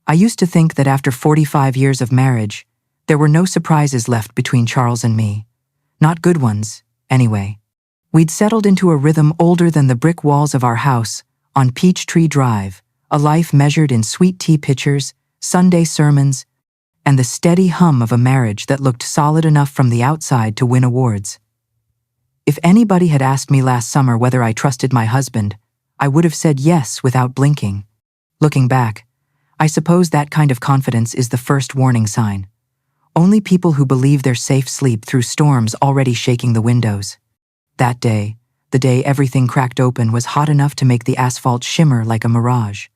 I used to think that after 45 years of marriage, there were no surprises left between Charles and me. Not good ones, anyway. We'd settled into a rhythm older than the brick walls of our house, on Peachtree Drive, a life measured in sweet tea pitchers, Sunday sermons, and the steady hum of a marriage that looked solid enough from the outside to win awards. If anybody had asked me last summer whether I trusted my husband, I would have said yes without blinking. Looking back, I suppose that kind of confidence is the first warning sign. Only people who believe they're safe sleep through storms already shaking the windows. That day, the day everything cracked open, was hot enough to make the asphalt shimmer like a mirage.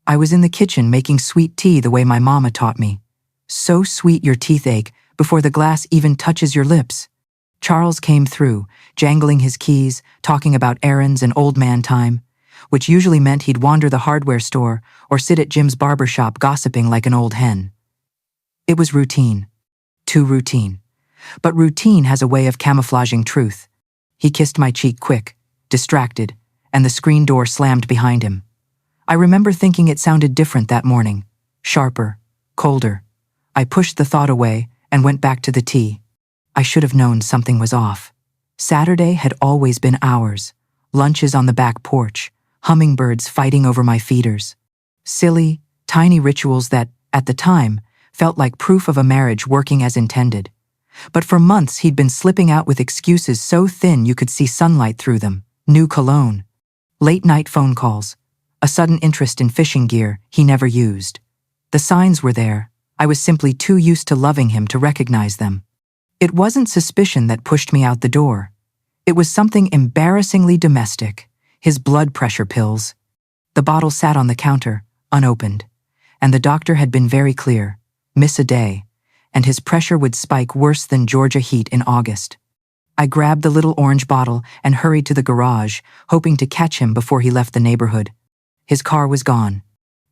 I was in the kitchen making sweet tea the way my mama taught me. So sweet your teeth ache before the glass even touches your lips. Charles came through, jangling his keys, talking about errands and old man time, which usually meant he'd wander the hardware store or sit at Jim's barber shop gossiping like an old hen. It was routine. Too routine. But routine has a way of camouflaging truth. He kissed my cheek quick, distracted, and the screen door slammed behind him. I remember thinking it sounded different that morning. Sharper, colder. I pushed the thought away and went back to the tea. I should have known something was off. Saturday had always been ours. Lunches on the back porch, hummingbirds fighting over my feeders. Silly, tiny rituals that, at the time, felt like proof of a marriage working as intended. But for months he'd been slipping out with excuses so thin you could see sunlight through them. New cologne. Late-night phone calls. A sudden interest in fishing gear he never used. The signs were there. I was simply too used to loving him to recognize them. It wasn't suspicion that pushed me out the door. It was something embarrassingly domestic. His blood pressure pills. The bottle sat on the counter, unopened, and the doctor had been very clear. Miss a day, and his pressure would spike worse than Georgia heat in August. I grabbed the little orange bottle and hurried to the garage, hoping to catch him before he left the neighborhood. His car was gone.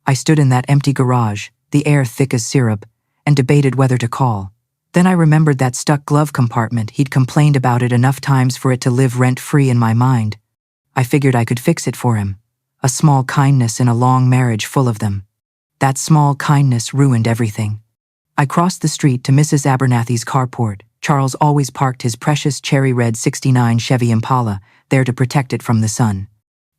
I stood in that empty garage, the air thick as syrup, and debated whether to call. Then I remembered that stuck glove compartment. He'd complained about it enough times for it to live rent-free in my mind. I figured I could fix it for him. A small kindness in a long marriage full of them. That small kindness ruined everything. I crossed the street to Mrs. Abernathy's carport. Charles always parked his precious cherry red '69 Chevy Impala there to protect it from the sun.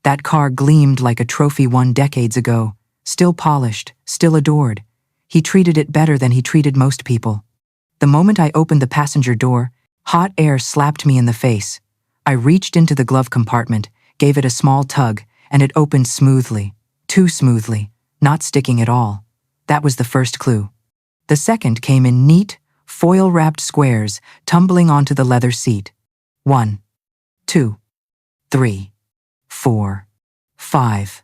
That car gleamed like a trophy won decades ago, still polished, still adored. He treated it better than he treated most people. The moment I opened the passenger door, hot air slapped me in the face. I reached into the glove compartment, gave it a small tug, and it opened smoothly. Too smoothly, not sticking at all. That was the first clue. The second came in neat, foil-wrapped squares, tumbling onto the leather seat. 1, 2, 3, 4, 5.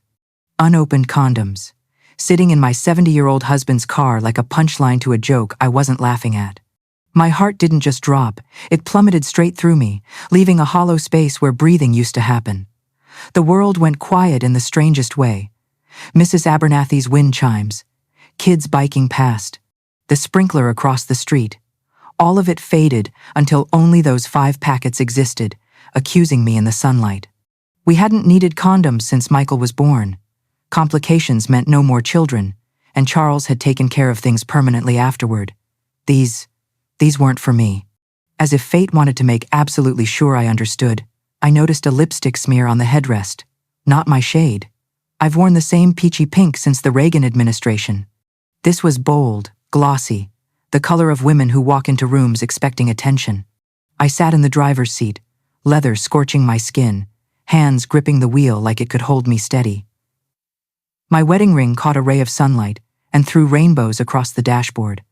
Unopened condoms. Sitting in my 70-year-old husband's car like a punchline to a joke I wasn't laughing at. My heart didn't just drop, it plummeted straight through me, leaving a hollow space where breathing used to happen. The world went quiet in the strangest way. Mrs. Abernathy's wind chimes. Kids biking past. The sprinkler across the street. All of it faded until only those 5 packets existed, accusing me in the sunlight. We hadn't needed condoms since Michael was born. Complications meant no more children, and Charles had taken care of things permanently afterward. These weren't for me. As if fate wanted to make absolutely sure I understood, I noticed a lipstick smear on the headrest. Not my shade. I've worn the same peachy pink since the Reagan administration. This was bold, glossy, the color of women who walk into rooms expecting attention. I sat in the driver's seat, leather scorching my skin, hands gripping the wheel like it could hold me steady. My wedding ring caught a ray of sunlight and threw rainbows across the dashboard.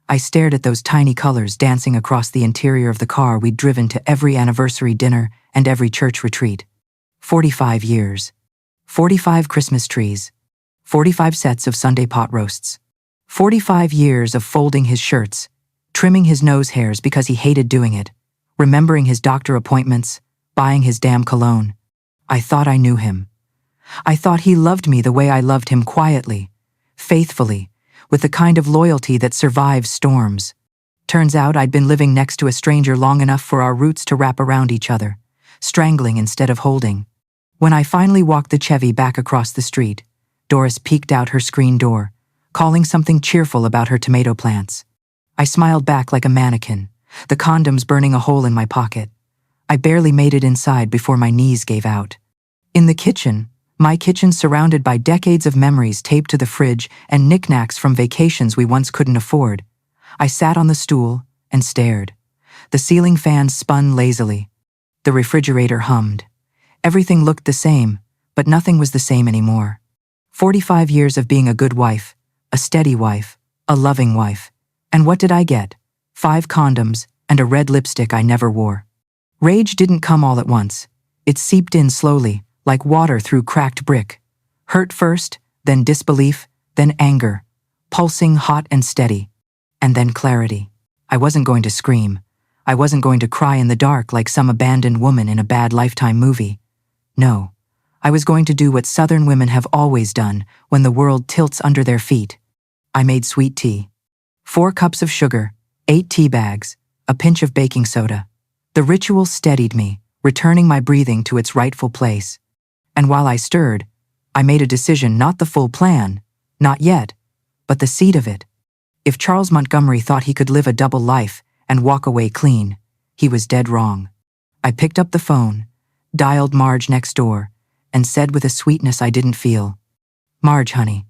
I stared at those tiny colors dancing across the interior of the car we'd driven to every anniversary dinner and every church retreat. 45 years. 45 Christmas trees. 45 sets of Sunday pot roasts. 45 years of folding his shirts, trimming his nose hairs because he hated doing it, remembering his doctor appointments, buying his damn cologne. I thought I knew him. I thought he loved me the way I loved him, quietly, faithfully, with the kind of loyalty that survives storms. Turns out I'd been living next to a stranger long enough for our roots to wrap around each other, strangling instead of holding. When I finally walked the Chevy back across the street, Doris peeked out her screen door, calling something cheerful about her tomato plants. I smiled back like a mannequin, the condoms burning a hole in my pocket. I barely made it inside before my knees gave out. In the kitchen, my kitchen surrounded by decades of memories taped to the fridge and knickknacks from vacations we once couldn't afford, I sat on the stool and stared. The ceiling fan spun lazily. The refrigerator hummed. Everything looked the same, but nothing was the same anymore. 45 years of being a good wife, a steady wife, a loving wife. And what did I get? 5 condoms and a red lipstick I never wore. Rage didn't come all at once. It seeped in slowly, like water through cracked brick. Hurt first, then disbelief, then anger, pulsing hot and steady. And then clarity. I wasn't going to scream. I wasn't going to cry in the dark like some abandoned woman in a bad Lifetime movie. No, I was going to do what Southern women have always done when the world tilts under their feet. I made sweet tea. 4 cups of sugar, 8 tea bags, a pinch of baking soda. The ritual steadied me, returning my breathing to its rightful place. And while I stirred, I made a decision, not the full plan, not yet, but the seed of it. If Charles Montgomery thought he could live a double life and walk away clean, he was dead wrong. I picked up the phone, dialed Marge next door, and said with a sweetness I didn't feel, "Marge, honey,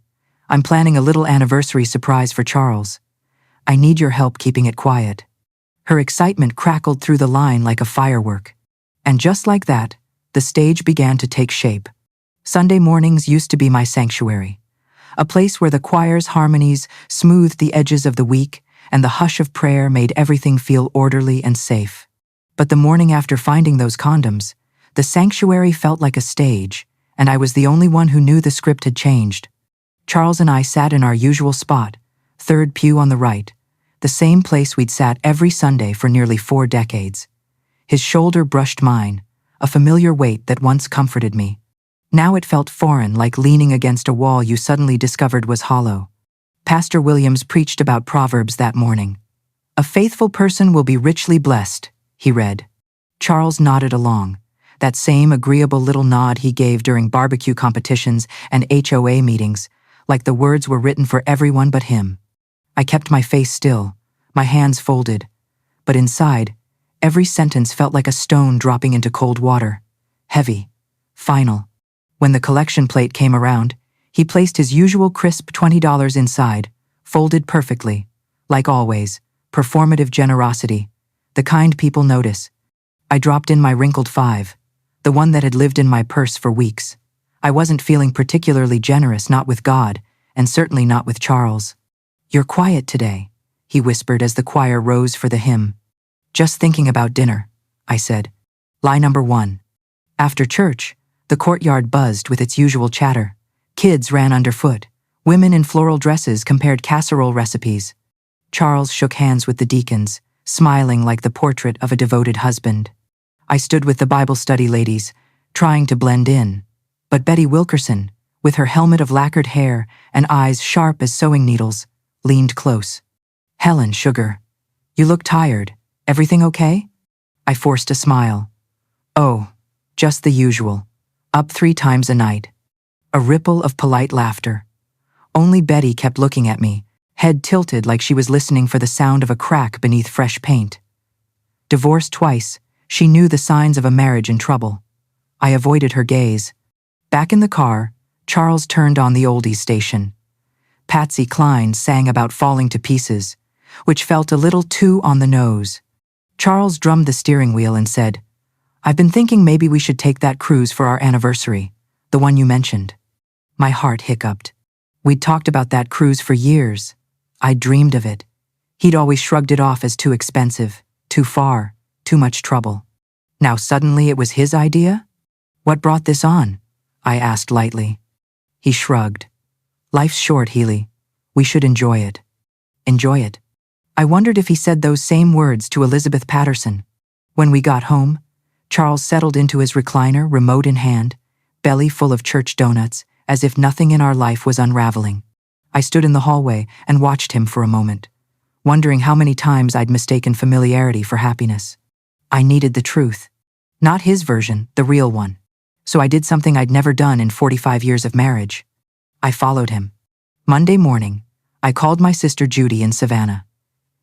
I'm planning a little anniversary surprise for Charles. I need your help keeping it quiet." Her excitement crackled through the line like a firework. And just like that, the stage began to take shape. Sunday mornings used to be my sanctuary, a place where the choir's harmonies smoothed the edges of the week and the hush of prayer made everything feel orderly and safe. But the morning after finding those condoms, the sanctuary felt like a stage, and I was the only one who knew the script had changed. Charles and I sat in our usual spot, 3rd pew on the right, the same place we'd sat every Sunday for nearly 4 decades. His shoulder brushed mine, a familiar weight that once comforted me. Now it felt foreign, like leaning against a wall you suddenly discovered was hollow. Pastor Williams preached about Proverbs that morning. "A faithful person will be richly blessed," he read. Charles nodded along, that same agreeable little nod he gave during barbecue competitions and HOA meetings, like the words were written for everyone but him. I kept my face still, my hands folded, but inside, every sentence felt like a stone dropping into cold water. Heavy, final. When the collection plate came around, he placed his usual crisp $20 inside, folded perfectly. Like always, performative generosity, the kind people notice. I dropped in my wrinkled 5, the one that had lived in my purse for weeks. I wasn't feeling particularly generous, not with God, and certainly not with Charles. "You're quiet today," he whispered as the choir rose for the hymn. "Just thinking about dinner," I said. Lie number 1. After church, the courtyard buzzed with its usual chatter. Kids ran underfoot. Women in floral dresses compared casserole recipes. Charles shook hands with the deacons, smiling like the portrait of a devoted husband. I stood with the Bible study ladies, trying to blend in. But Betty Wilkerson, with her helmet of lacquered hair and eyes sharp as sewing needles, leaned close. "Helen, sugar, you look tired. Everything okay?" I forced a smile. "Oh, just the usual. Up 3 times a night." A ripple of polite laughter. Only Betty kept looking at me, head tilted like she was listening for the sound of a crack beneath fresh paint. Divorced twice, she knew the signs of a marriage in trouble. I avoided her gaze. Back in the car, Charles turned on the oldies station. Patsy Cline sang about falling to pieces, which felt a little too on the nose. Charles drummed the steering wheel and said, "I've been thinking maybe we should take that cruise for our anniversary, the one you mentioned." My heart hiccuped. We'd talked about that cruise for years. I'd dreamed of it. He'd always shrugged it off as too expensive, too far, too much trouble. Now suddenly it was his idea? "What brought this on?" I asked lightly. He shrugged. "Life's short, Healy. We should enjoy it." Enjoy it? I wondered if he said those same words to Elizabeth Patterson. When we got home, Charles settled into his recliner, remote in hand, belly full of church donuts, as if nothing in our life was unraveling. I stood in the hallway and watched him for a moment, wondering how many times I'd mistaken familiarity for happiness. I needed the truth. Not his version, the real one. So I did something I'd never done in 45 years of marriage. I followed him. Monday morning, I called my sister Judy in Savannah.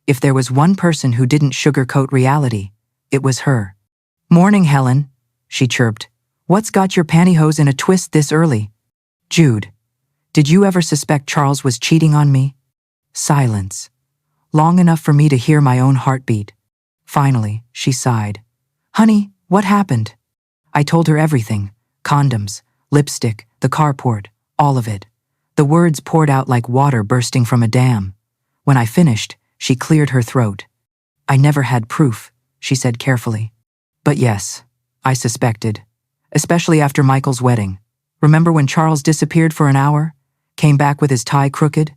If there was one person who didn't sugarcoat reality, it was her. "Morning, Helen," she chirped. "What's got your pantyhose in a twist this early?" "Jude, did you ever suspect Charles was cheating on me?" Silence. Long enough for me to hear my own heartbeat. Finally, she sighed. "Honey, what happened?" I told her everything. Condoms, lipstick, the carport, all of it. The words poured out like water bursting from a dam. When I finished, she cleared her throat. "I never had proof," she said carefully. "But yes, I suspected. Especially after Michael's wedding. Remember when Charles disappeared for an hour? Came back with his tie crooked?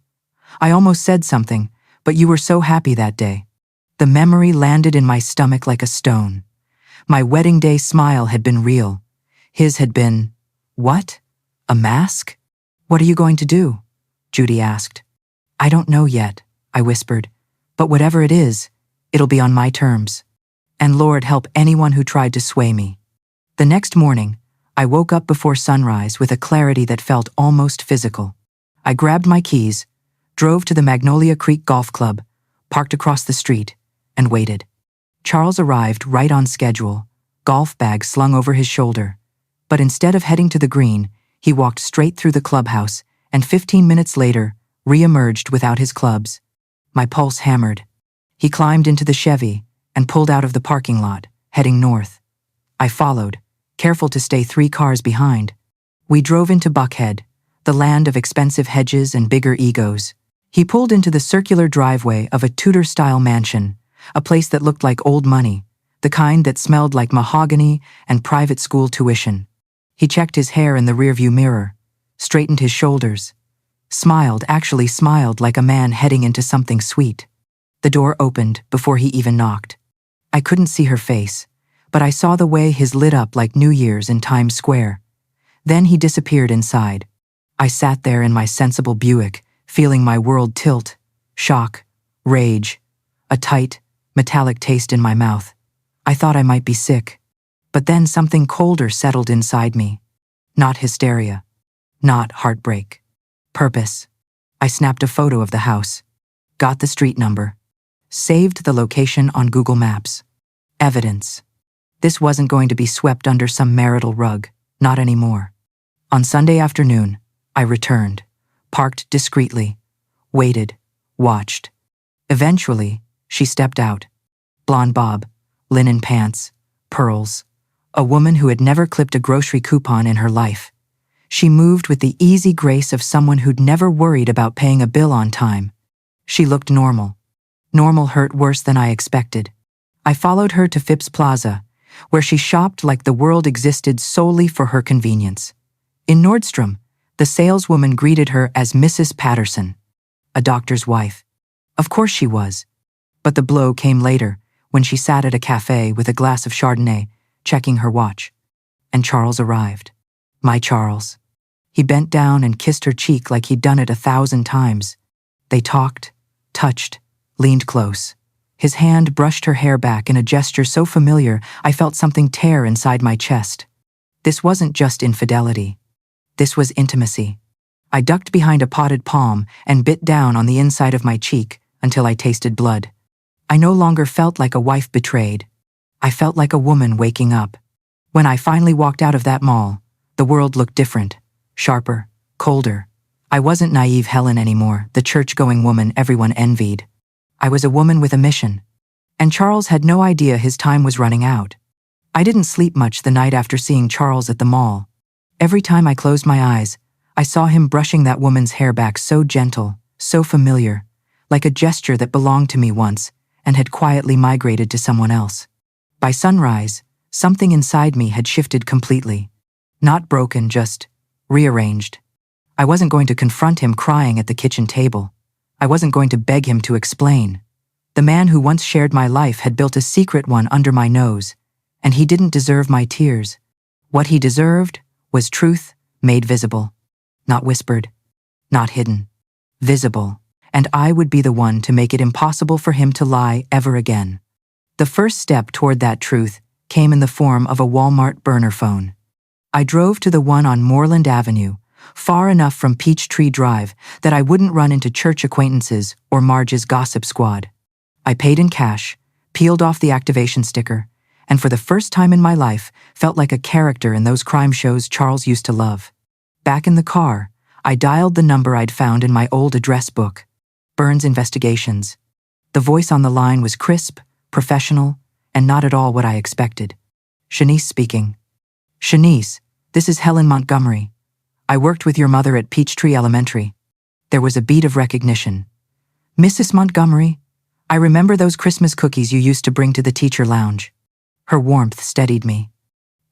I almost said something, but you were so happy that day." The memory landed in my stomach like a stone. My wedding day smile had been real. His had been, what? A mask? "What are you going to do?" Judy asked. "I don't know yet," I whispered. "But whatever it is, it'll be on my terms. And Lord help anyone who tried to sway me." The next morning, I woke up before sunrise with a clarity that felt almost physical. I grabbed my keys, drove to the Magnolia Creek Golf Club, parked across the street, and waited. Charles arrived right on schedule, golf bag slung over his shoulder. But instead of heading to the green, he walked straight through the clubhouse and 15 minutes later, re-emerged without his clubs. My pulse hammered. He climbed into the Chevy and pulled out of the parking lot, heading north. I followed, careful to stay 3 cars behind. We drove into Buckhead, the land of expensive hedges and bigger egos. He pulled into the circular driveway of a Tudor-style mansion, a place that looked like old money, the kind that smelled like mahogany and private school tuition. He checked his hair in the rearview mirror, straightened his shoulders, actually smiled like a man heading into something sweet. The door opened before he even knocked. I couldn't see her face, but I saw the way his lit up like New Year's in Times Square. Then he disappeared inside. I sat there in my sensible Buick, feeling my world tilt, shock, rage, a tight, metallic taste in my mouth. I thought I might be sick. But then something colder settled inside me. Not hysteria. Not heartbreak. Purpose. I snapped a photo of the house. Got the street number. Saved the location on Google Maps. Evidence. This wasn't going to be swept under some marital rug. Not anymore. On Sunday afternoon, I returned, parked discreetly, waited, watched. Eventually, she stepped out. Blonde bob, linen pants, pearls. A woman who had never clipped a grocery coupon in her life. She moved with the easy grace of someone who'd never worried about paying a bill on time. She looked normal. Normal hurt worse than I expected. I followed her to Phipps Plaza, where she shopped like the world existed solely for her convenience. In Nordstrom, the saleswoman greeted her as Mrs. Patterson, a doctor's wife. Of course she was. But the blow came later, when she sat at a cafe with a glass of Chardonnay, checking her watch. And Charles arrived. My Charles. He bent down and kissed her cheek like he'd done it 1,000 times. They talked, touched, leaned close. His hand brushed her hair back in a gesture so familiar I felt something tear inside my chest. This wasn't just infidelity. This was intimacy. I ducked behind a potted palm and bit down on the inside of my cheek until I tasted blood. I no longer felt like a wife betrayed. I felt like a woman waking up. When I finally walked out of that mall, the world looked different, sharper, colder. I wasn't naive Helen anymore, the church-going woman everyone envied. I was a woman with a mission. And Charles had no idea his time was running out. I didn't sleep much the night after seeing Charles at the mall. Every time I closed my eyes, I saw him brushing that woman's hair back so gentle, so familiar, like a gesture that belonged to me once and had quietly migrated to someone else. By sunrise, something inside me had shifted completely. Not broken, just rearranged. I wasn't going to confront him crying at the kitchen table. I wasn't going to beg him to explain. The man who once shared my life had built a secret one under my nose, and he didn't deserve my tears. What he deserved was truth made visible. Not whispered, not hidden. Visible. And I would be the one to make it impossible for him to lie ever again. The first step toward that truth came in the form of a Walmart burner phone. I drove to the one on Moreland Avenue, far enough from Peachtree Drive that I wouldn't run into church acquaintances or Marge's gossip squad. I paid in cash, peeled off the activation sticker, and for the first time in my life felt like a character in those crime shows Charles used to love. Back in the car, I dialed the number I'd found in my old address book, Burns Investigations. The voice on the line was crisp, professional, and not at all what I expected. Shanice speaking. Shanice, this is Helen Montgomery. I worked with your mother at Peachtree Elementary. There was a beat of recognition. Mrs. Montgomery, I remember those Christmas cookies you used to bring to the teacher lounge. Her warmth steadied me.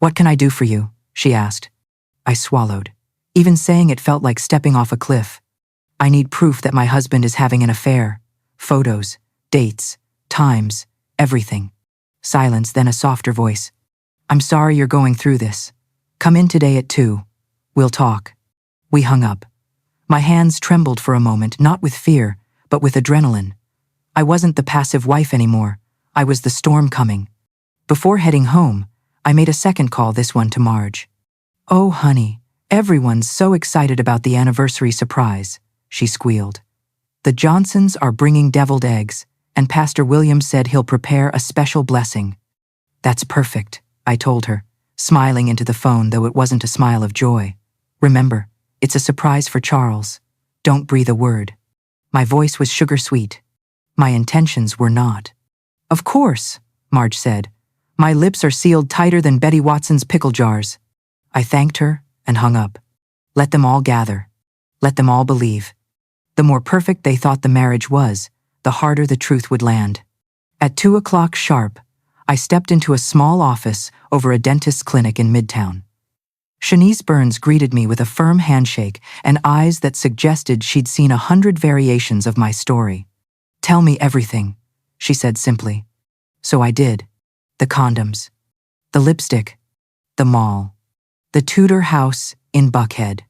What can I do for you? She asked. I swallowed. Even saying it felt like stepping off a cliff. I need proof that my husband is having an affair. Photos, dates, times, everything. Silence, then a softer voice. I'm sorry you're going through this. Come in today at 2. We'll talk. We hung up. My hands trembled for a moment, not with fear, but with adrenaline. I wasn't the passive wife anymore. I was the storm coming. Before heading home, I made a second call, this one to Marge. Oh, honey, everyone's so excited about the anniversary surprise, she squealed. The Johnsons are bringing deviled eggs, and Pastor William said he'll prepare a special blessing. That's perfect, I told her, smiling into the phone, though it wasn't a smile of joy. Remember, it's a surprise for Charles. Don't breathe a word. My voice was sugar-sweet. My intentions were not. Of course, Marge said. My lips are sealed tighter than Betty Watson's pickle jars. I thanked her and hung up. Let them all gather. Let them all believe. The more perfect they thought the marriage was, the harder the truth would land. At 2 o'clock sharp, I stepped into a small office over a dentist's clinic in Midtown. Shanice Burns greeted me with a firm handshake and eyes that suggested she'd seen 100 variations of my story. Tell me everything, she said simply. So I did. The condoms. The lipstick. The mall. The Tudor house in Buckhead.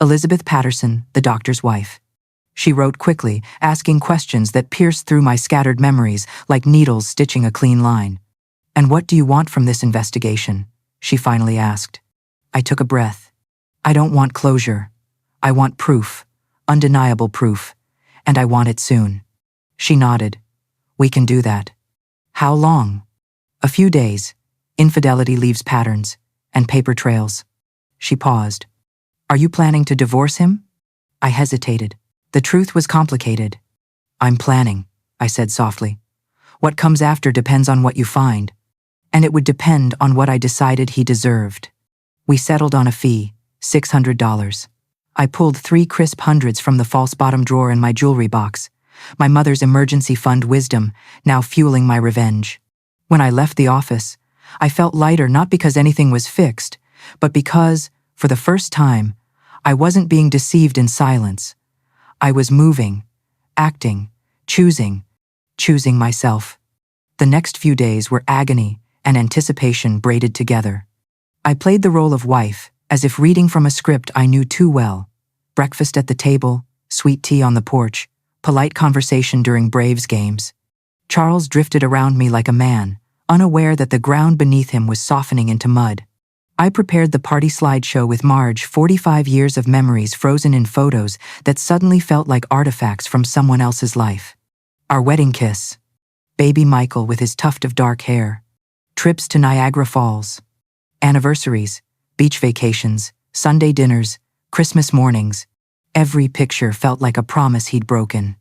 Elizabeth Patterson, the doctor's wife. She wrote quickly, asking questions that pierced through my scattered memories like needles stitching a clean line. And what do you want from this investigation? She finally asked. I took a breath. I don't want closure. I want proof, undeniable proof, and I want it soon. She nodded. We can do that. How long? A few days. Infidelity leaves patterns and paper trails. She paused. Are you planning to divorce him? I hesitated. The truth was complicated. I'm planning, I said softly. What comes after depends on what you find, and it would depend on what I decided he deserved. We settled on a fee, $600. I pulled 3 crisp hundreds from the false bottom drawer in my jewelry box, my mother's emergency fund wisdom now fueling my revenge. When I left the office, I felt lighter, not because anything was fixed, but because, for the first time, I wasn't being deceived in silence. I was moving, acting, choosing myself. The next few days were agony and anticipation braided together. I played the role of wife, as if reading from a script I knew too well. Breakfast at the table, sweet tea on the porch, polite conversation during Braves games. Charles drifted around me like a man, unaware that the ground beneath him was softening into mud. I prepared the party slideshow with Marge, 45 years of memories frozen in photos that suddenly felt like artifacts from someone else's life. Our wedding kiss. Baby Michael with his tuft of dark hair. Trips to Niagara Falls. Anniversaries, beach vacations, Sunday dinners, Christmas mornings. Every picture felt like a promise he'd broken.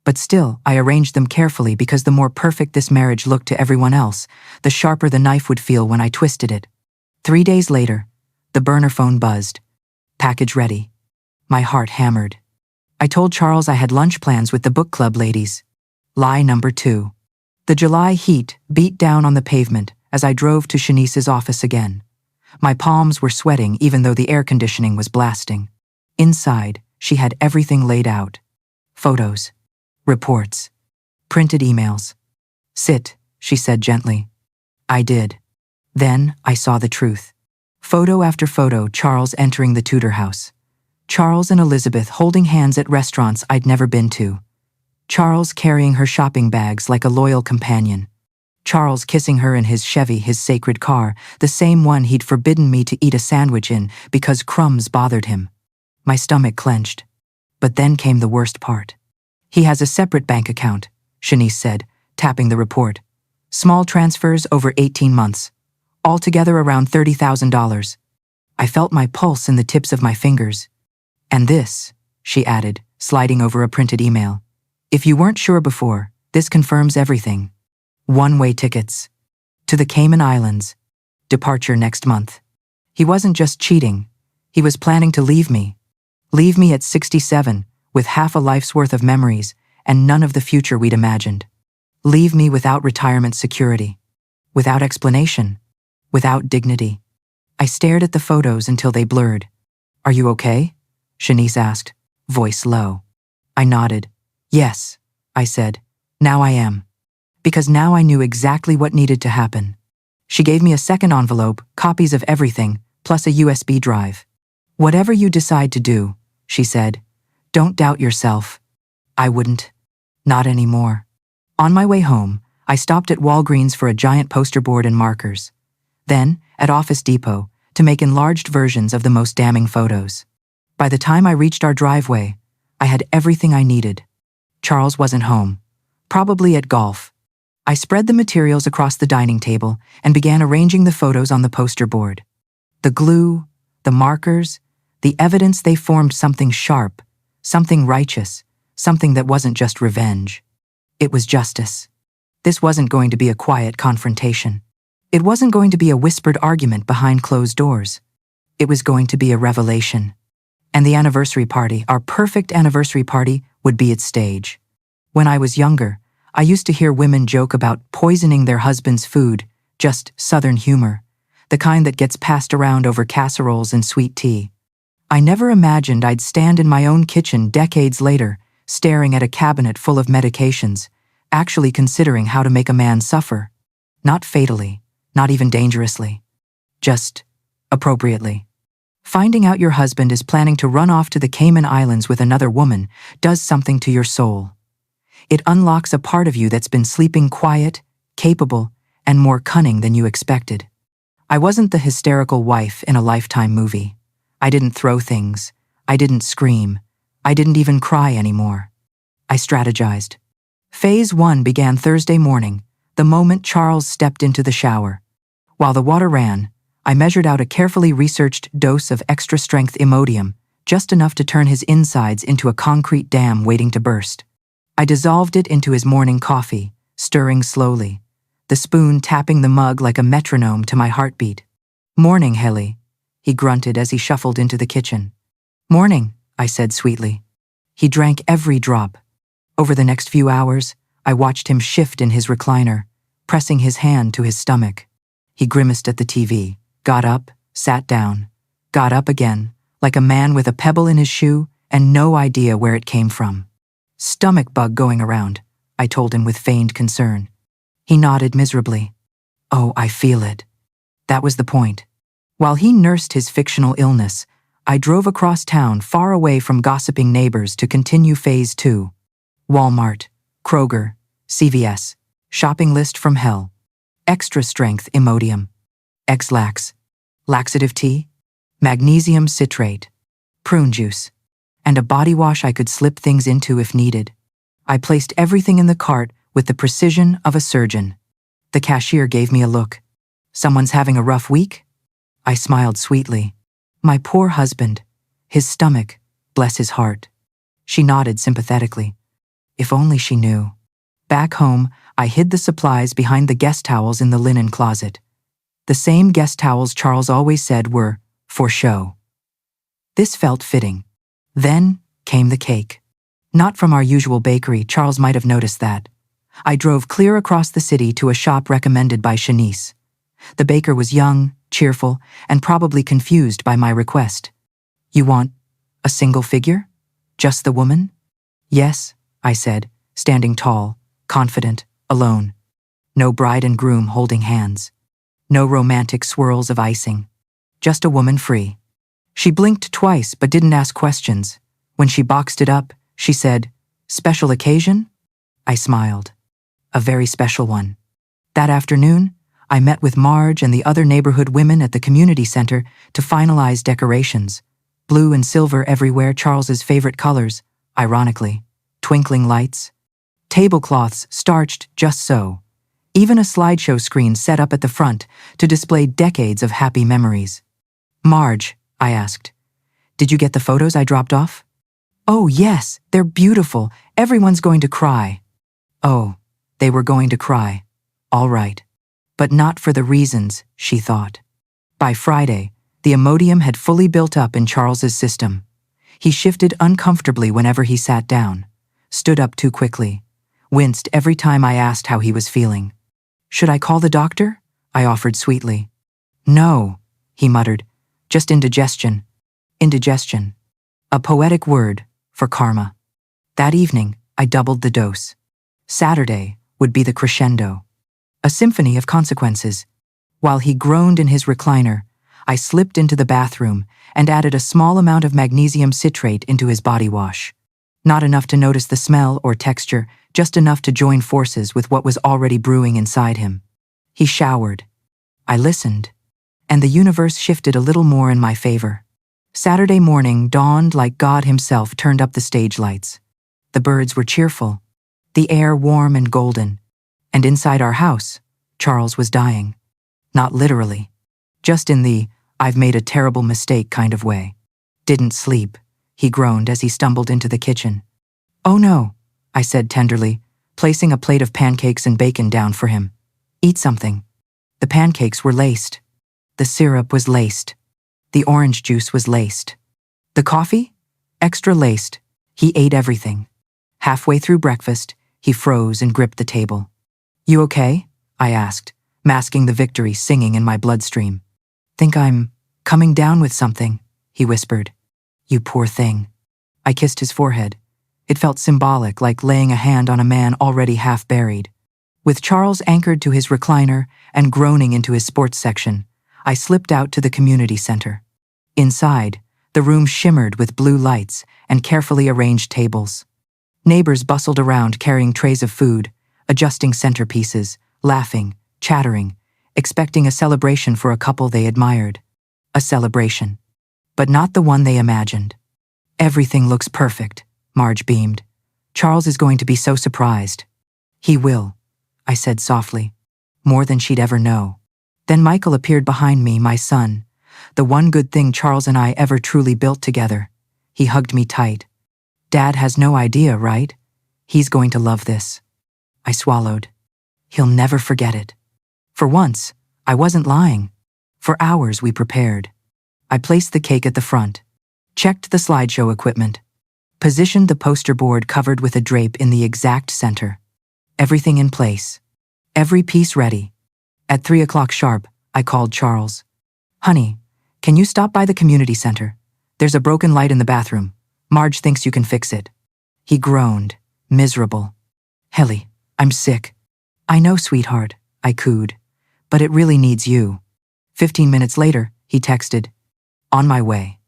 But still, I arranged them carefully because the more perfect this marriage looked to everyone else, the sharper the knife would feel when I twisted it. 3 days later, the burner phone buzzed. Package ready. My heart hammered. I told Charles I had lunch plans with the book club ladies. Lie number 2. The July heat beat down on the pavement as I drove to Shanice's office again. My palms were sweating even though the air conditioning was blasting. Inside, she had everything laid out. Photos. Reports. Printed emails. Sit, she said gently. I did. Then I saw the truth. Photo after photo, Charles entering the Tudor house. Charles and Elizabeth holding hands at restaurants I'd never been to. Charles carrying her shopping bags like a loyal companion. Charles kissing her in his Chevy, his sacred car, the same one he'd forbidden me to eat a sandwich in because crumbs bothered him. My stomach clenched. But then came the worst part. He has a separate bank account, Shanice said, tapping the report. Small transfers over 18 months. Altogether around $30,000. I felt my pulse in the tips of my fingers. And this, she added, sliding over a printed email. If you weren't sure before, this confirms everything. One-way tickets. To the Cayman Islands. Departure next month. He wasn't just cheating. He was planning to leave me. Leave me at 67, with half a life's worth of memories and none of the future we'd imagined. Leave me without retirement security. Without explanation. Without dignity. I stared at the photos until they blurred. Are you okay? Shanice asked, voice low. I nodded. Yes, I said. Now I am. Because now I knew exactly what needed to happen. She gave me a second envelope, copies of everything, plus a USB drive. Whatever you decide to do, she said, don't doubt yourself. I wouldn't. Not anymore. On my way home, I stopped at Walgreens for a giant poster board and markers. Then, at Office Depot, to make enlarged versions of the most damning photos. By the time I reached our driveway, I had everything I needed. Charles wasn't home. Probably at golf. I spread the materials across the dining table and began arranging the photos on the poster board. The glue, the markers, the evidence they formed something sharp, something righteous, something that wasn't just revenge. It was justice. This wasn't going to be a quiet confrontation. It wasn't going to be a whispered argument behind closed doors. It was going to be a revelation. And the anniversary party, our perfect anniversary party, would be its stage. When I was younger, I used to hear women joke about poisoning their husband's food, just Southern humor, the kind that gets passed around over casseroles and sweet tea. I never imagined I'd stand in my own kitchen decades later, staring at a cabinet full of medications, actually considering how to make a man suffer. Not fatally, not even dangerously. Just appropriately. Finding out your husband is planning to run off to the Cayman Islands with another woman does something to your soul. It unlocks a part of you that's been sleeping quiet, capable, and more cunning than you expected. I wasn't the hysterical wife in a Lifetime movie. I didn't throw things. I didn't scream. I didn't even cry anymore. I strategized. Phase 1 began Thursday morning, the moment Charles stepped into the shower. While the water ran, I measured out a carefully researched dose of extra-strength Imodium, just enough to turn his insides into a concrete dam waiting to burst. I dissolved it into his morning coffee, stirring slowly, the spoon tapping the mug like a metronome to my heartbeat. Morning, Helly, he grunted as he shuffled into the kitchen. Morning, I said sweetly. He drank every drop. Over the next few hours, I watched him shift in his recliner, pressing his hand to his stomach. He grimaced at the TV, got up, sat down, got up again, like a man with a pebble in his shoe and no idea where it came from. Stomach bug going around, I told him with feigned concern. He nodded miserably. Oh, I feel it. That was the point. While he nursed his fictional illness, I drove across town far away from gossiping neighbors to continue Phase 2. Walmart, Kroger, CVS, shopping list from hell. Extra strength Imodium. X-Lax. Laxative tea. Magnesium citrate. Prune juice. And a body wash I could slip things into if needed. I placed everything in the cart with the precision of a surgeon. The cashier gave me a look. Someone's having a rough week? I smiled sweetly. My poor husband. His stomach, bless his heart. She nodded sympathetically. If only she knew. Back home, I hid the supplies behind the guest towels in the linen closet. The same guest towels Charles always said were for show. This felt fitting. Then came the cake. Not from our usual bakery, Charles might have noticed that. I drove clear across the city to a shop recommended by Shanice. The baker was young, cheerful, and probably confused by my request. You want a single figure? Just the woman? Yes, I said, standing tall, confident, alone. No bride and groom holding hands. No romantic swirls of icing. Just a woman free. She blinked twice but didn't ask questions. When she boxed it up, she said, "Special occasion?" I smiled. A very special one. That afternoon, I met with Marge and the other neighborhood women at the community center to finalize decorations. Blue and silver everywhere, Charles's favorite colors, ironically. Twinkling lights. Tablecloths starched just so. Even a slideshow screen set up at the front to display decades of happy memories. Marge, I asked, did you get the photos I dropped off? Oh yes, they're beautiful. Everyone's going to cry. Oh, they were going to cry. All right. But not for the reasons, she thought. By Friday, the Imodium had fully built up in Charles's system. He shifted uncomfortably whenever he sat down, stood up too quickly, winced every time I asked how he was feeling. Should I call the doctor? I offered sweetly. No, he muttered, just indigestion. Indigestion. A poetic word for karma. That evening, I doubled the dose. Saturday would be the crescendo. A symphony of consequences. While he groaned in his recliner, I slipped into the bathroom and added a small amount of magnesium citrate into his body wash. Not enough to notice the smell or texture, just enough to join forces with what was already brewing inside him. He showered. I listened, and the universe shifted a little more in my favor. Saturday morning dawned like God himself turned up the stage lights. The birds were cheerful, the air warm and golden, and inside our house, Charles was dying. Not literally, just in the I've made a terrible mistake kind of way. Didn't sleep, he groaned as he stumbled into the kitchen. Oh no, I said tenderly, placing a plate of pancakes and bacon down for him. Eat something. The pancakes were laced. The syrup was laced. The orange juice was laced. The coffee? Extra laced. He ate everything. Halfway through breakfast, he froze and gripped the table. You okay? I asked, masking the victory singing in my bloodstream. Think I'm coming down with something, he whispered. You poor thing. I kissed his forehead. It felt symbolic, like laying a hand on a man already half buried. With Charles anchored to his recliner and groaning into his sports section, I slipped out to the community center. Inside, the room shimmered with blue lights and carefully arranged tables. Neighbors bustled around carrying trays of food, adjusting centerpieces, laughing, chattering, expecting a celebration for a couple they admired. A celebration. But not the one they imagined. Everything looks perfect, Marge beamed. Charles is going to be so surprised. He will, I said softly, more than she'd ever know. Then Michael appeared behind me, my son, the one good thing Charles and I ever truly built together. He hugged me tight. Dad has no idea, right? He's going to love this. I swallowed. He'll never forget it. For once, I wasn't lying. For hours we prepared. I placed the cake at the front, checked the slideshow equipment, positioned the poster board covered with a drape in the exact center. Everything in place. Every piece ready. At 3 o'clock sharp, I called Charles. Honey, can you stop by the community center? There's a broken light in the bathroom. Marge thinks you can fix it. He groaned, miserable. Helly, I'm sick. I know, sweetheart, I cooed, but it really needs you. 15 minutes later, he texted. On my way.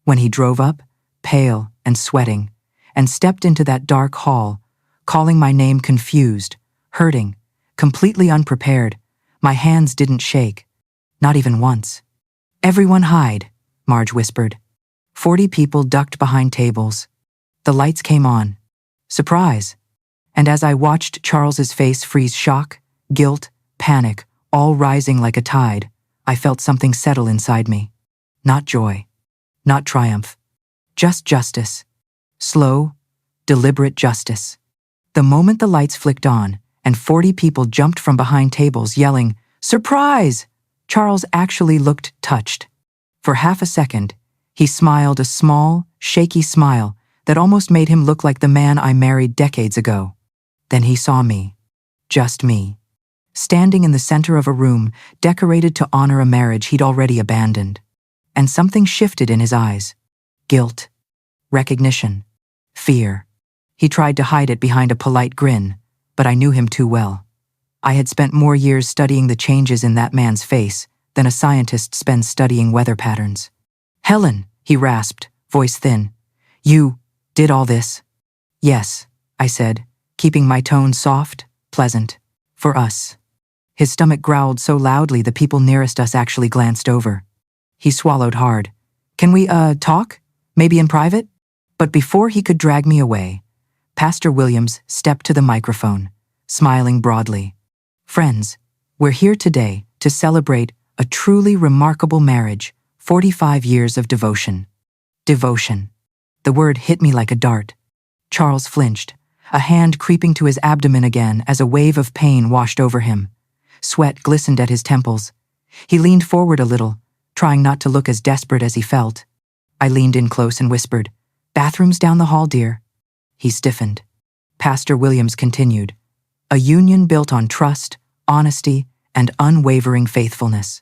When he drove up, pale and sweating, and stepped into that dark hall, calling my name confused, hurting, completely unprepared, my hands didn't shake. Not even once. Everyone hide, Marge whispered. 40 people ducked behind tables. The lights came on. Surprise. And as I watched Charles's face freeze, shock, guilt, panic, all rising like a tide, I felt something settle inside me. Not joy. Not triumph. Just justice. Slow, deliberate justice. The moment the lights flicked on and 40 people jumped from behind tables yelling, "Surprise!" Charles actually looked touched. For half a second, he smiled a small, shaky smile that almost made him look like the man I married decades ago. Then he saw me. Just me. Standing in the center of a room decorated to honor a marriage he'd already abandoned. And something shifted in his eyes. Guilt. Recognition. Fear. He tried to hide it behind a polite grin, but I knew him too well. I had spent more years studying the changes in that man's face than a scientist spends studying weather patterns. Helen, he rasped, voice thin. You did all this? Yes, I said, keeping my tone soft, pleasant. For us. His stomach growled so loudly the people nearest us actually glanced over. He swallowed hard. Can we, talk? Maybe in private? But before he could drag me away, Pastor Williams stepped to the microphone, smiling broadly. Friends, we're here today to celebrate a truly remarkable marriage, 45 years of devotion. Devotion. The word hit me like a dart. Charles flinched, a hand creeping to his abdomen again as a wave of pain washed over him. Sweat glistened at his temples. He leaned forward a little, trying not to look as desperate as he felt. I leaned in close and whispered, "Bathrooms down the hall, dear." He stiffened. Pastor Williams continued, "A union built on trust, honesty, and unwavering faithfulness."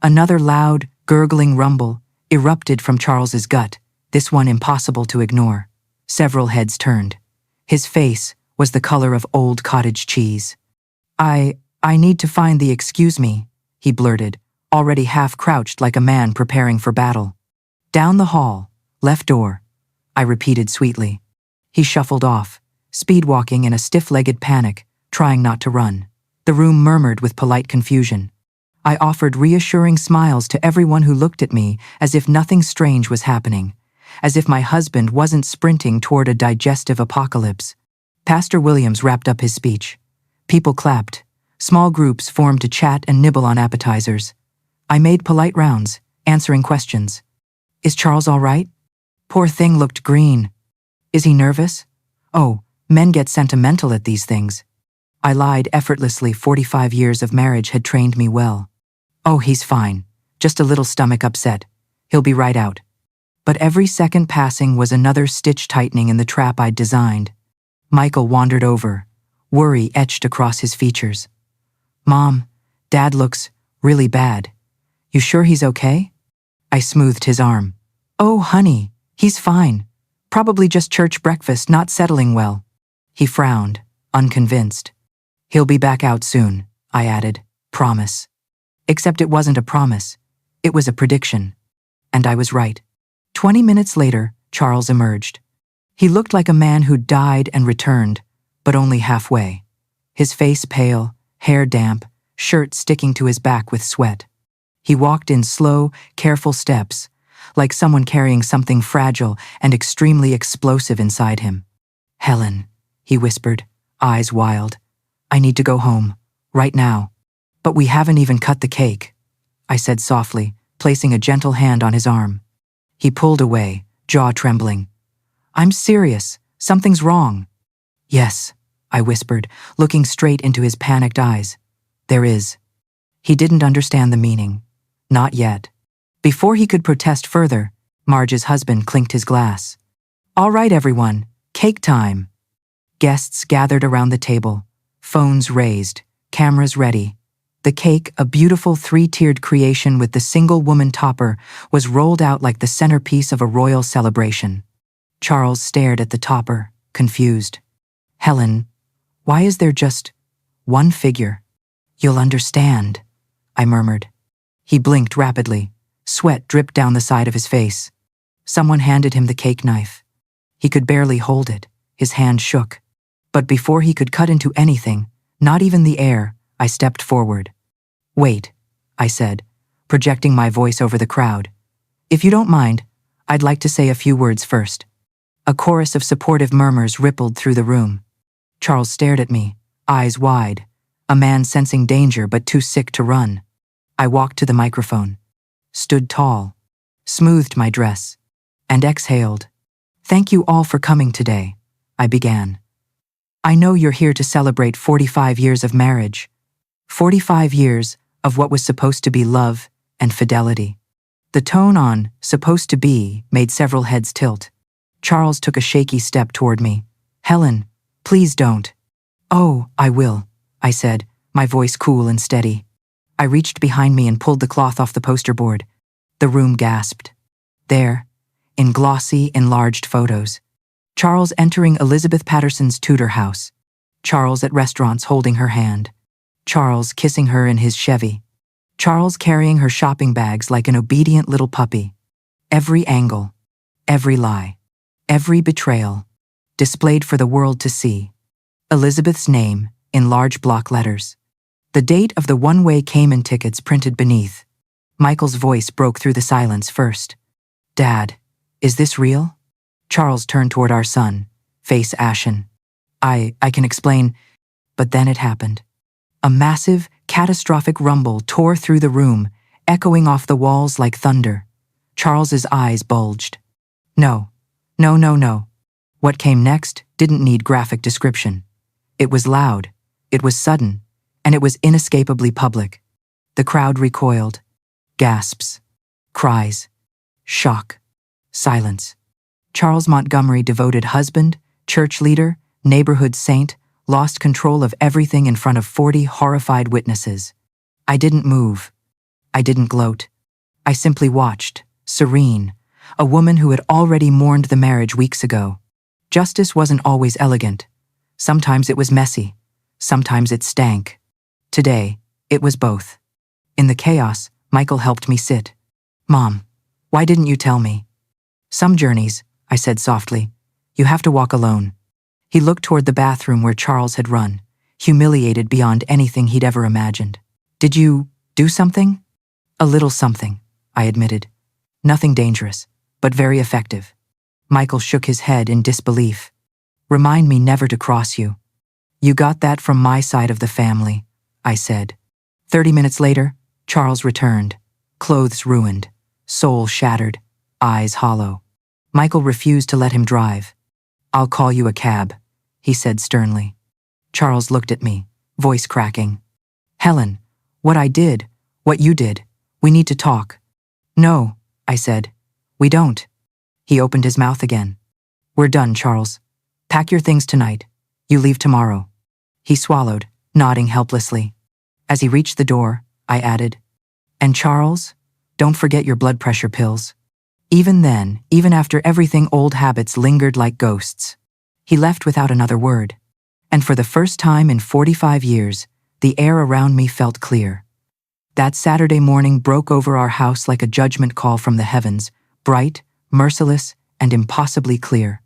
Another loud, gurgling rumble erupted from Charles's gut, this one impossible to ignore. Several heads turned. His face was the color of old cottage cheese. I need to find the excuse me," he blurted, already half-crouched like a man preparing for battle. "Down the hall, left door," I repeated sweetly. He shuffled off, speed-walking in a stiff-legged panic, trying not to run. The room murmured with polite confusion. I offered reassuring smiles to everyone who looked at me as if nothing strange was happening, as if my husband wasn't sprinting toward a digestive apocalypse. Pastor Williams wrapped up his speech. People clapped. Small groups formed to chat and nibble on appetizers. I made polite rounds, answering questions. "Is Charles all right? Poor thing looked green. Is he nervous? Oh, men get sentimental at these things." I lied effortlessly. 45 years of marriage had trained me well. "Oh, he's fine. Just a little stomach upset. He'll be right out." But every second passing was another stitch tightening in the trap I'd designed. Michael wandered over, worry etched across his features. "Mom, Dad looks really bad. You sure he's okay?" I smoothed his arm. "Oh, honey, he's fine. Probably just church breakfast not settling well." He frowned, unconvinced. "He'll be back out soon," I added. "Promise." Except it wasn't a promise. It was a prediction. And I was right. 20 minutes later, Charles emerged. He looked like a man who'd died and returned, but only halfway. His face pale, hair damp, shirt sticking to his back with sweat. He walked in slow, careful steps, like someone carrying something fragile and extremely explosive inside him. "Helen," he whispered, eyes wild. "I need to go home, right now." "But we haven't even cut the cake," I said softly, placing a gentle hand on his arm. He pulled away, jaw trembling. "I'm serious. Something's wrong." "Yes," I whispered, looking straight into his panicked eyes. "There is." He didn't understand the meaning. Not yet. Before he could protest further, Marge's husband clinked his glass. "All right, everyone, cake time." Guests gathered around the table, phones raised, cameras ready. The cake, a beautiful 3-tiered creation with the single-woman topper, was rolled out like the centerpiece of a royal celebration. Charles stared at the topper, confused. "Helen, why is there just one figure?" "You'll understand," I murmured. He blinked rapidly. Sweat dripped down the side of his face. Someone handed him the cake knife. He could barely hold it. His hand shook. But before he could cut into anything, not even the air, I stepped forward. "Wait," I said, projecting my voice over the crowd. "If you don't mind, I'd like to say a few words first." A chorus of supportive murmurs rippled through the room. Charles stared at me, eyes wide, a man sensing danger but too sick to run. I walked to the microphone, stood tall, smoothed my dress, and exhaled. "Thank you all for coming today," I began. "I know you're here to celebrate 45 years of marriage. 45 years of what was supposed to be love and fidelity." The tone on "supposed to be" made several heads tilt. Charles took a shaky step toward me. "Helen, please don't." "Oh, I will," I said, my voice cool and steady. I reached behind me and pulled the cloth off the poster board. The room gasped. There, in glossy, enlarged photos, Charles entering Elizabeth Patterson's Tudor house. Charles at restaurants holding her hand. Charles kissing her in his Chevy. Charles carrying her shopping bags like an obedient little puppy. Every angle, every lie, every betrayal, displayed for the world to see. Elizabeth's name in large block letters. The date of the one-way Cayman tickets printed beneath. Michael's voice broke through the silence first. "Dad, Is this real? Charles turned toward our son, face ashen. I can explain, but then it happened. A massive, catastrophic rumble tore through the room, echoing off the walls like thunder. Charles's eyes bulged. No. What came next didn't need graphic description. It was loud, it was sudden, and it was inescapably public. The crowd recoiled. Gasps. Cries. Shock. Silence. Charles Montgomery, devoted husband, church leader, neighborhood saint, lost control of everything in front of 40 horrified witnesses. I didn't move. I didn't gloat. I simply watched, serene, a woman who had already mourned the marriage weeks ago. Justice wasn't always elegant. Sometimes it was messy. Sometimes it stank. Today, it was both. In the chaos, Michael helped me sit. Mom, why didn't you tell me? Some journeys, I said softly, you have to walk alone. He looked toward the bathroom where Charles had run, humiliated beyond anything he'd ever imagined. Did you do something? A little something, I admitted. Nothing dangerous, but very effective. Michael shook his head in disbelief. Remind me never to cross you. You got that from my side of the family, I said. 30 minutes later, Charles returned, clothes ruined, soul shattered, eyes hollow. Michael refused to let him drive. I'll call you a cab, he said sternly. Charles looked at me, voice cracking. Helen, what I did, what you did, we need to talk. No, I said. We don't. He opened his mouth again. We're done, Charles. Pack your things tonight. You leave tomorrow. He swallowed, nodding helplessly. As he reached the door, I added, and Charles, don't forget your blood pressure pills. Even then, even after everything, old habits lingered like ghosts. He left without another word. And for the first time in 45 years, the air around me felt clear. That Saturday morning broke over our house like a judgment call from the heavens, bright, merciless, and impossibly clear.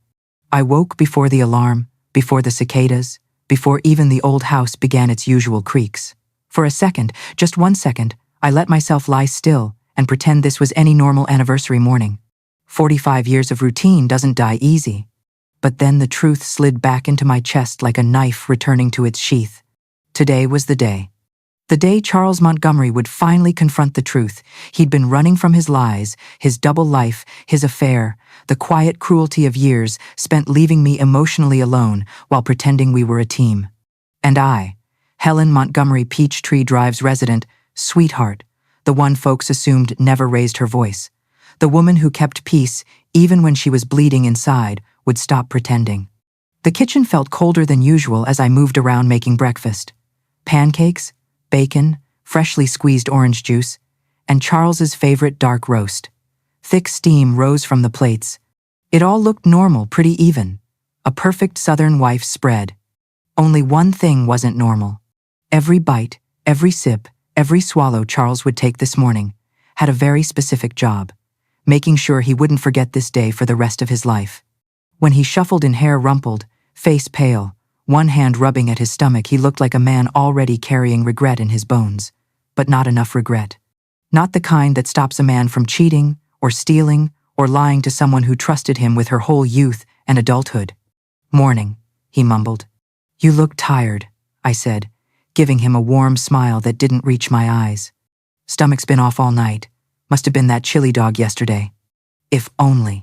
I woke before the alarm, before the cicadas, before even the old house began its usual creaks. For a second, just 1 second, I let myself lie still and pretend this was any normal anniversary morning. 45 years of routine doesn't die easy. But then the truth slid back into my chest like a knife returning to its sheath. Today was the day. The day Charles Montgomery would finally confront the truth. He'd been running from his lies, his double life, his affair, the quiet cruelty of years spent leaving me emotionally alone while pretending we were a team. And I, Helen Montgomery, Peachtree Drive's resident, sweetheart, the one folks assumed never raised her voice, the woman who kept peace even when she was bleeding inside, would stop pretending. The kitchen felt colder than usual as I moved around making breakfast. Pancakes, bacon, freshly squeezed orange juice, and Charles's favorite dark roast. Thick steam rose from the plates. It all looked normal, pretty even. A perfect Southern wife's spread. Only one thing wasn't normal. Every bite, every sip, every swallow Charles would take this morning had a very specific job, making sure he wouldn't forget this day for the rest of his life. When he shuffled in hair rumpled, face pale, one hand rubbing at his stomach, he looked like a man already carrying regret in his bones, but not enough regret. Not the kind that stops a man from cheating, or stealing, or lying to someone who trusted him with her whole youth and adulthood. Morning, he mumbled. You look tired, I said, giving him a warm smile that didn't reach my eyes. Stomach's been off all night. Must have been that chili dog yesterday. If only.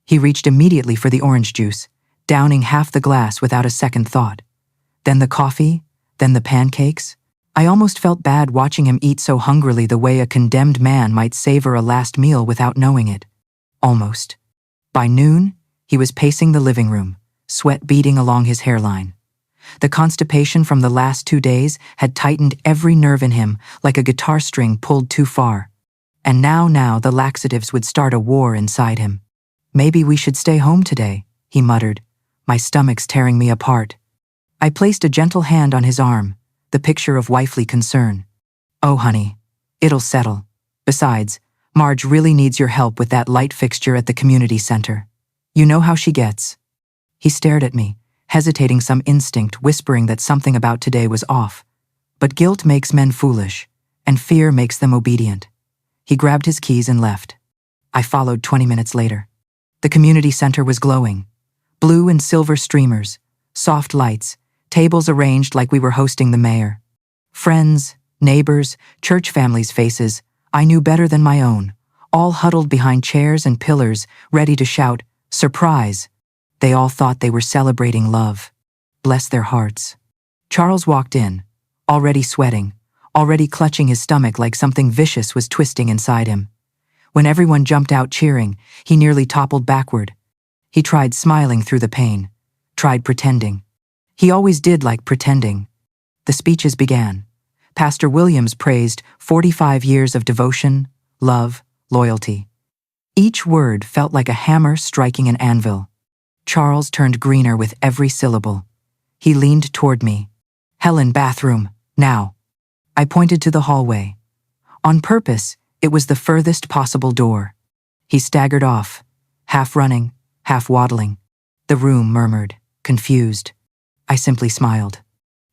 He reached immediately for the orange juice, downing half the glass without a second thought. Then the coffee, then the pancakes. I almost felt bad watching him eat so hungrily, the way a condemned man might savor a last meal without knowing it. Almost. By noon, he was pacing the living room, sweat beading along his hairline. The constipation from the last 2 days had tightened every nerve in him like a guitar string pulled too far. And now the laxatives would start a war inside him. Maybe we should stay home today, he muttered, my stomach's tearing me apart. I placed a gentle hand on his arm, the picture of wifely concern. Oh, honey, it'll settle. Besides, Marge really needs your help with that light fixture at the community center. You know how she gets. He stared at me, hesitating, some instinct whispering that something about today was off. But guilt makes men foolish, and fear makes them obedient. He grabbed his keys and left. I followed 20 minutes later. The community center was glowing. Blue and silver streamers, soft lights, tables arranged like we were hosting the mayor. Friends, neighbors, church families' faces, I knew better than my own, all huddled behind chairs and pillars, ready to shout, "Surprise!" They all thought they were celebrating love. Bless their hearts. Charles walked in, already sweating, already clutching his stomach like something vicious was twisting inside him. When everyone jumped out cheering, he nearly toppled backward. He tried smiling through the pain, tried pretending. He always did like pretending. The speeches began. Pastor Williams praised 45 years of devotion, love, loyalty. Each word felt like a hammer striking an anvil. Charles turned greener with every syllable. He leaned toward me. "Helen, bathroom, now." I pointed to the hallway. On purpose, it was the furthest possible door. He staggered off, half running, half waddling. The room murmured, confused. I simply smiled.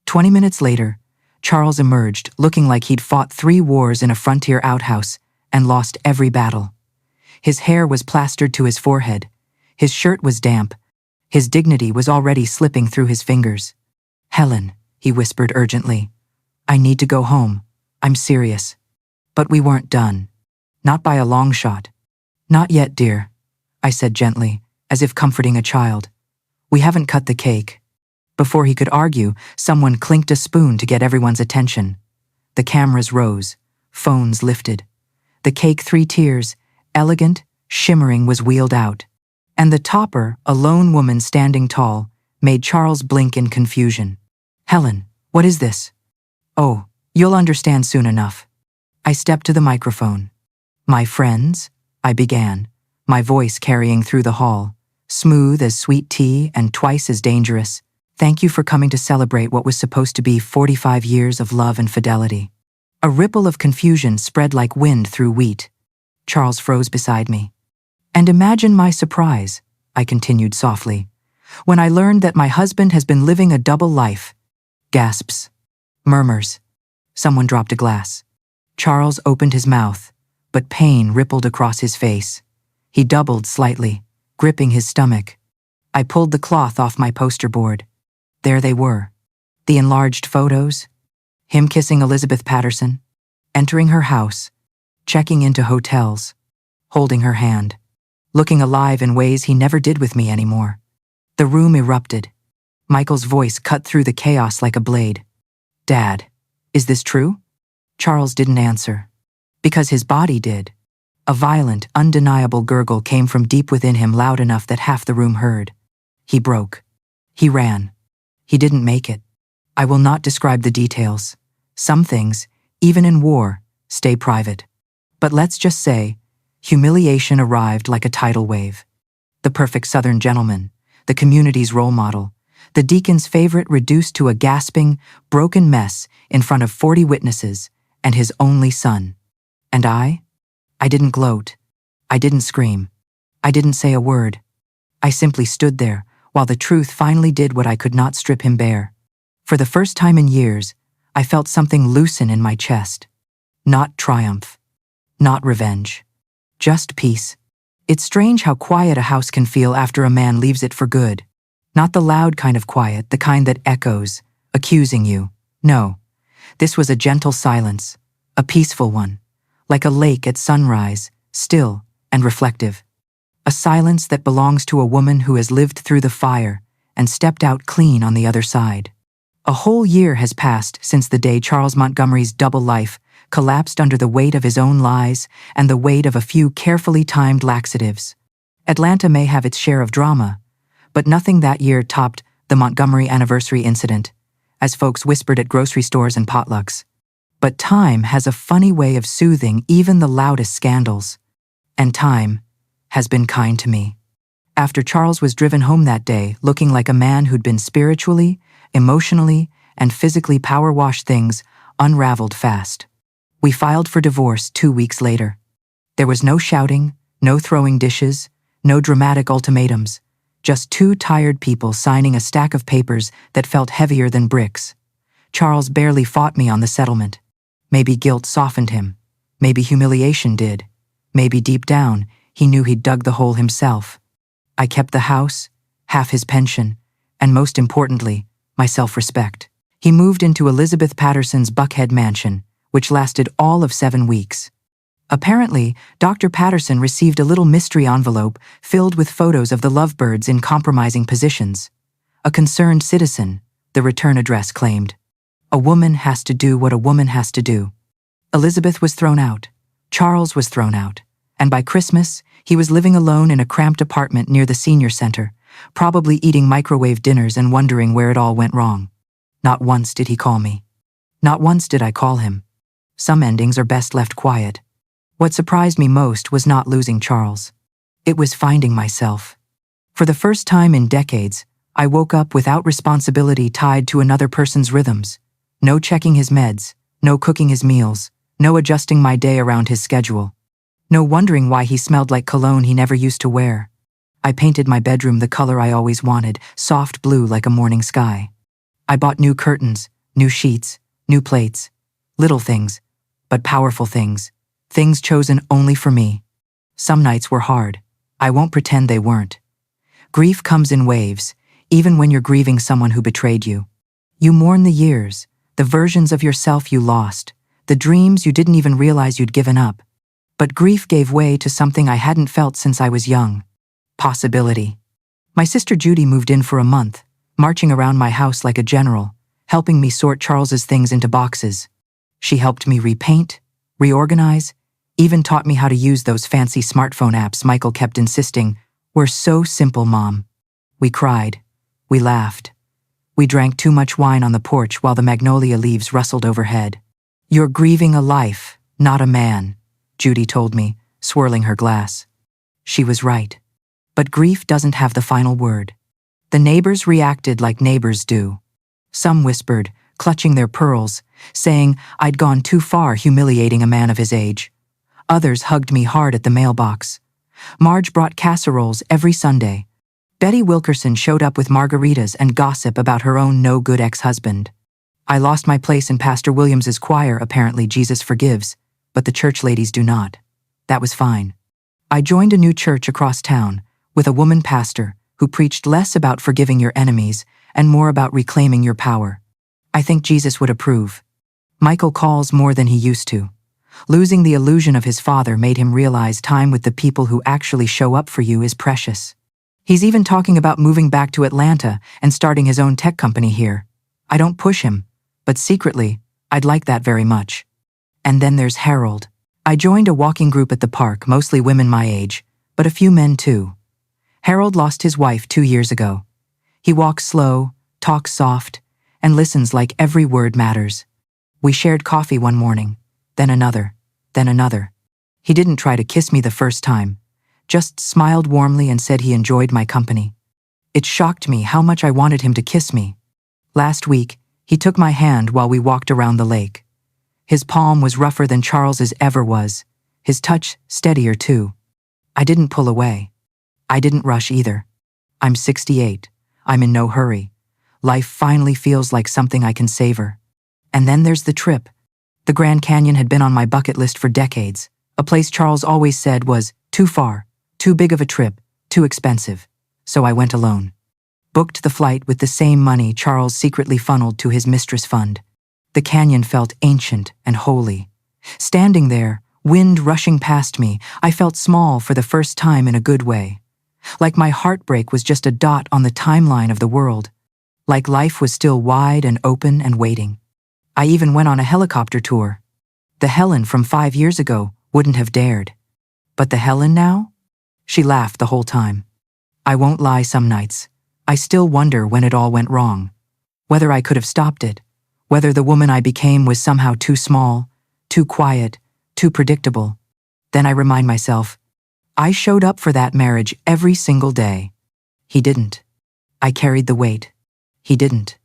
20 minutes later, Charles emerged looking like he'd fought 3 wars in a frontier outhouse and lost every battle. His hair was plastered to his forehead. His shirt was damp. His dignity was already slipping through his fingers. "Helen," he whispered urgently. "I need to go home. I'm serious." But we weren't done. Not by a long shot. "Not yet, dear," I said gently, as if comforting a child. "We haven't cut the cake." Before he could argue, someone clinked a spoon to get everyone's attention. The cameras rose, phones lifted. The cake 3 tiers, elegant, shimmering, was wheeled out. And the topper, a lone woman standing tall, made Charles blink in confusion. "Helen, what is this?" "Oh, you'll understand soon enough." I stepped to the microphone. "My friends," I began, my voice carrying through the hall, smooth as sweet tea and twice as dangerous. "Thank you for coming to celebrate what was supposed to be 45 years of love and fidelity." A ripple of confusion spread like wind through wheat. Charles froze beside me. "And imagine my surprise," I continued softly, "when I learned that my husband has been living a double life." Gasps. Murmurs. Someone dropped a glass. Charles opened his mouth, but pain rippled across his face. He doubled slightly, gripping his stomach. I pulled the cloth off my poster board. There they were. The enlarged photos. Him kissing Elizabeth Patterson, entering her house, checking into hotels, holding her hand, looking alive in ways he never did with me anymore. The room erupted. Michael's voice cut through the chaos like a blade. "Dad, is this true?" Charles didn't answer. Because his body did. A violent, undeniable gurgle came from deep within him, loud enough that half the room heard. He broke. He ran. He didn't make it. I will not describe the details. Some things, even in war, stay private. But let's just say, humiliation arrived like a tidal wave. The perfect Southern gentleman, the community's role model, the deacon's favorite reduced to a gasping, broken mess in front of 40 witnesses and his only son. And I didn't gloat. I didn't scream. I didn't say a word. I simply stood there while the truth finally did what I could not strip him bare. For the first time in years, I felt something loosen in my chest. Not triumph. Not revenge. Just peace. It's strange how quiet a house can feel after a man leaves it for good. Not the loud kind of quiet, the kind that echoes, accusing you. No. This was a gentle silence, a peaceful one, like a lake at sunrise, still and reflective. A silence that belongs to a woman who has lived through the fire and stepped out clean on the other side. A whole year has passed since the day Charles Montgomery's double life collapsed under the weight of his own lies and the weight of a few carefully timed laxatives. Atlanta may have its share of drama, but nothing that year topped the Montgomery anniversary incident, as folks whispered at grocery stores and potlucks. But time has a funny way of soothing even the loudest scandals. And time has been kind to me. After Charles was driven home that day, looking like a man who'd been spiritually, emotionally, and physically power-washed, things unraveled fast. We filed for divorce 2 weeks later. There was no shouting, no throwing dishes, no dramatic ultimatums. Just 2 tired people signing a stack of papers that felt heavier than bricks. Charles barely fought me on the settlement. Maybe guilt softened him. Maybe humiliation did. Maybe deep down, he knew he'd dug the hole himself. I kept the house, half his pension, and most importantly, my self-respect. He moved into Elizabeth Patterson's Buckhead mansion, which lasted all of 7 weeks. Apparently, Dr. Patterson received a little mystery envelope filled with photos of the lovebirds in compromising positions. A concerned citizen, the return address claimed. A woman has to do what a woman has to do. Elizabeth was thrown out. Charles was thrown out. And by Christmas, he was living alone in a cramped apartment near the senior center, probably eating microwave dinners and wondering where it all went wrong. Not once did he call me. Not once did I call him. Some endings are best left quiet. What surprised me most was not losing Charles. It was finding myself. For the first time in decades, I woke up without responsibility tied to another person's rhythms. No checking his meds, no cooking his meals, no adjusting my day around his schedule. No wondering why he smelled like cologne he never used to wear. I painted my bedroom the color I always wanted, soft blue like a morning sky. I bought new curtains, new sheets, new plates. Little things, but powerful things. Things chosen only for me. Some nights were hard. I won't pretend they weren't. Grief comes in waves, even when you're grieving someone who betrayed you. You mourn the years, the versions of yourself you lost, the dreams you didn't even realize you'd given up. But grief gave way to something I hadn't felt since I was young. Possibility. My sister Judy moved in for a month, marching around my house like a general, helping me sort Charles's things into boxes. She helped me repaint, reorganize, even taught me how to use those fancy smartphone apps Michael kept insisting were so simple, Mom. We cried. We laughed. We drank too much wine on the porch while the magnolia leaves rustled overhead. You're grieving a life, not a man, Judy told me, swirling her glass. She was right. But grief doesn't have the final word. The neighbors reacted like neighbors do. Some whispered, clutching their pearls, saying I'd gone too far humiliating a man of his age. Others hugged me hard at the mailbox. Marge brought casseroles every Sunday. Betty Wilkerson showed up with margaritas and gossip about her own no-good ex-husband. I lost my place in Pastor Williams's choir, apparently Jesus forgives, but the church ladies do not. That was fine. I joined a new church across town, with a woman pastor who preached less about forgiving your enemies and more about reclaiming your power. I think Jesus would approve. Michael calls more than he used to. Losing the illusion of his father made him realize time with the people who actually show up for you is precious. He's even talking about moving back to Atlanta and starting his own tech company here. I don't push him, but secretly, I'd like that very much. And then there's Harold. I joined a walking group at the park, mostly women my age, but a few men too. Harold lost his wife 2 years ago. He walks slow, talks soft, and listens like every word matters. We shared coffee one morning, then another, then another. He didn't try to kiss me the first time, just smiled warmly and said he enjoyed my company. It shocked me how much I wanted him to kiss me. Last week, he took my hand while we walked around the lake. His palm was rougher than Charles's ever was, his touch steadier too. I didn't pull away. I didn't rush either. I'm 68. I'm in no hurry. Life finally feels like something I can savor. And then there's the trip. The Grand Canyon had been on my bucket list for decades, a place Charles always said was too far, too big of a trip, too expensive. So I went alone. Booked the flight with the same money Charles secretly funneled to his mistress fund. The canyon felt ancient and holy. Standing there, wind rushing past me, I felt small for the first time in a good way. Like my heartbreak was just a dot on the timeline of the world. Like life was still wide and open and waiting. I even went on a helicopter tour. The Helen from 5 years ago wouldn't have dared. But the Helen now? She laughed the whole time. I won't lie, some nights I still wonder when it all went wrong. Whether I could have stopped it. Whether the woman I became was somehow too small, too quiet, too predictable. Then I remind myself, I showed up for that marriage every single day. He didn't. I carried the weight. He didn't.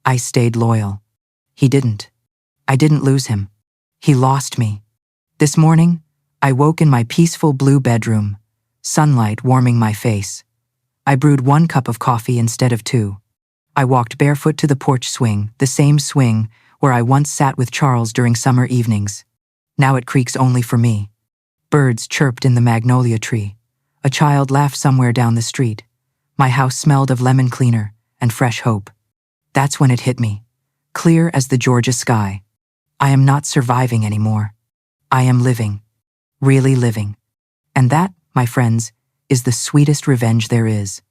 I stayed loyal. He didn't. I didn't lose him. He lost me. This morning, I woke in my peaceful blue bedroom, sunlight warming my face. I brewed 1 cup of coffee instead of 2. I walked barefoot to the porch swing, the same swing where I once sat with Charles during summer evenings. Now it creaks only for me. Birds chirped in the magnolia tree. A child laughed somewhere down the street. My house smelled of lemon cleaner and fresh hope. That's when it hit me, clear as the Georgia sky. I am not surviving anymore. I am living, really living. And that, my friends, is the sweetest revenge there is.